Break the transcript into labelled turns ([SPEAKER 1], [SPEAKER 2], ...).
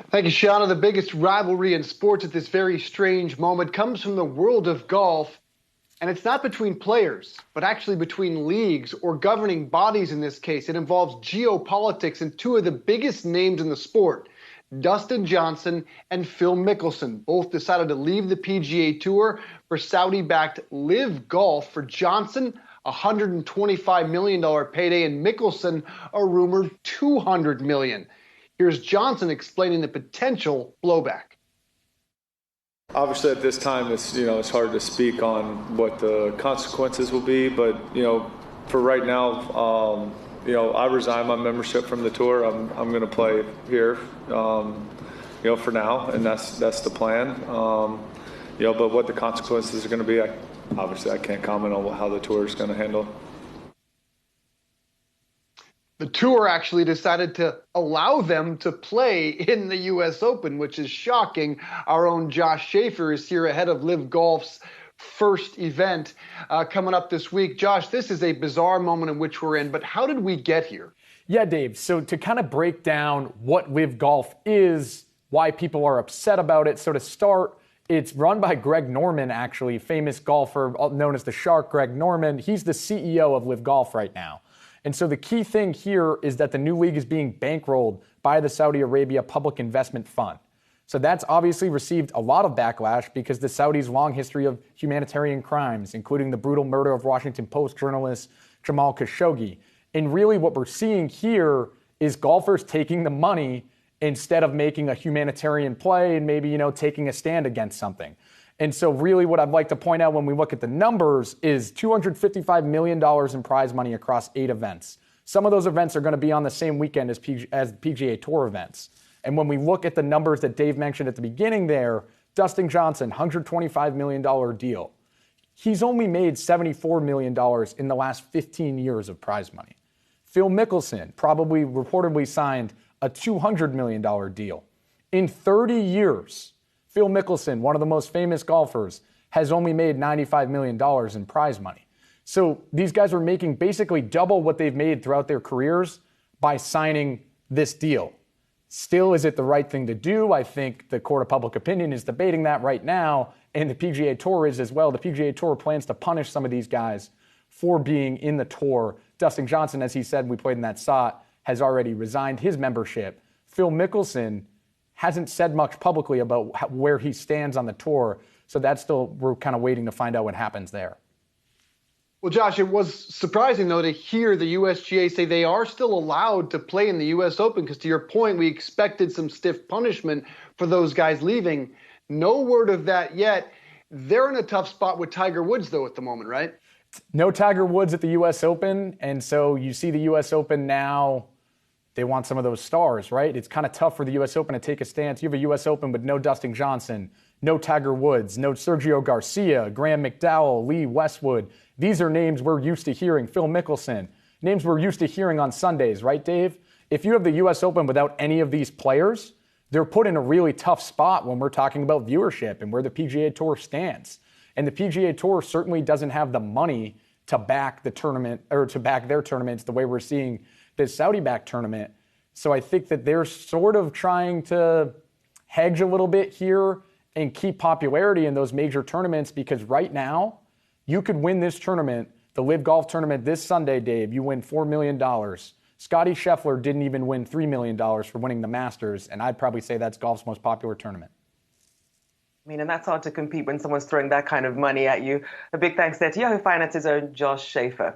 [SPEAKER 1] Thank you, Shauna. The biggest rivalry in sports at this very strange moment comes from the world of golf. And it's not between players, but actually between leagues or governing bodies in this case. It involves geopolitics and two of the biggest names in the sport, Dustin Johnson and Phil Mickelson. Both decided to leave the PGA Tour for Saudi-backed LIV Golf. For Johnson, a $125 million payday, and Mickelson, a rumored $200 million. Here's Johnson explaining the potential blowback.
[SPEAKER 2] Obviously, at this time, it's hard to speak on what the consequences will be. But for right now, I resign my membership from the tour. I'm going to play here, for now, and that's the plan. But what the consequences are going to be, I can't comment on how the tour is going to handle.
[SPEAKER 1] The tour actually decided to allow them to play in the U.S. Open, which is shocking. Our own Josh Schafer is here ahead of LIV Golf's first event coming up this week. Josh, this is a bizarre moment in which we're in, but how did we get here?
[SPEAKER 3] Yeah, Dave. So to kind of break down what LIV Golf is, why people are upset about it. So to start, it's run by Greg Norman, actually, famous golfer known as the Shark, Greg Norman. He's the CEO of LIV Golf right now. And so the key thing here is that the new league is being bankrolled by the Saudi Arabia Public Investment Fund. So that's obviously received a lot of backlash because the Saudis' long history of humanitarian crimes, including the brutal murder of Washington Post journalist Jamal Khashoggi. And really what we're seeing here is golfers taking the money instead of making a humanitarian play and maybe, taking a stand against something. And so really what I'd like to point out when we look at the numbers is $255 million in prize money across 8 events. Some of those events are going to be on the same weekend as PGA Tour events. And when we look at the numbers that Dave mentioned at the beginning there, Dustin Johnson, $125 million deal. He's only made $74 million in the last 15 years of prize money. Phil Mickelson probably reportedly signed a $200 million deal. In 30 years, Phil Mickelson, one of the most famous golfers, has only made $95 million in prize money. So these guys are making basically double what they've made throughout their careers by signing this deal. Still, is it the right thing to do? I think the court of public opinion is debating that right now, and the PGA Tour is as well. The PGA Tour plans to punish some of these guys for being in the tour. Dustin Johnson, as he said, we played in that SOT, has already resigned his membership. Phil Mickelson hasn't said much publicly about where he stands on the tour. So that's still, we're kind of waiting to find out what happens there.
[SPEAKER 1] Well, Josh, it was surprising, though, to hear the USGA say they are still allowed to play in the U.S. Open, because to your point, we expected some stiff punishment for those guys leaving. No word of that yet. They're in a tough spot with Tiger Woods, though, at the moment, right?
[SPEAKER 3] No Tiger Woods at the U.S. Open. And so you see the U.S. Open now, they want some of those stars, right? It's kind of tough for the U.S. Open to take a stance. You have a U.S. Open with no Dustin Johnson, no Tiger Woods, no Sergio Garcia, Graham McDowell, Lee Westwood. These are names we're used to hearing. Phil Mickelson, names we're used to hearing on Sundays, right, Dave? If you have the U.S. Open without any of these players, they're put in a really tough spot when we're talking about viewership and where the PGA Tour stands. And the PGA Tour certainly doesn't have the money to back the tournament, or to back their tournaments the way we're seeing this Saudi-backed tournament. So I think that they're sort of trying to hedge a little bit here and keep popularity in those major tournaments, because right now you could win this tournament, the LIV Golf tournament this Sunday, Dave. You win $4 million. Scottie Scheffler didn't even win $3 million for winning the Masters, and I'd probably say that's golf's most popular tournament.
[SPEAKER 4] I mean, and that's hard to compete when someone's throwing that kind of money at you. A big thanks there to Yahoo Finance's own Josh Schafer.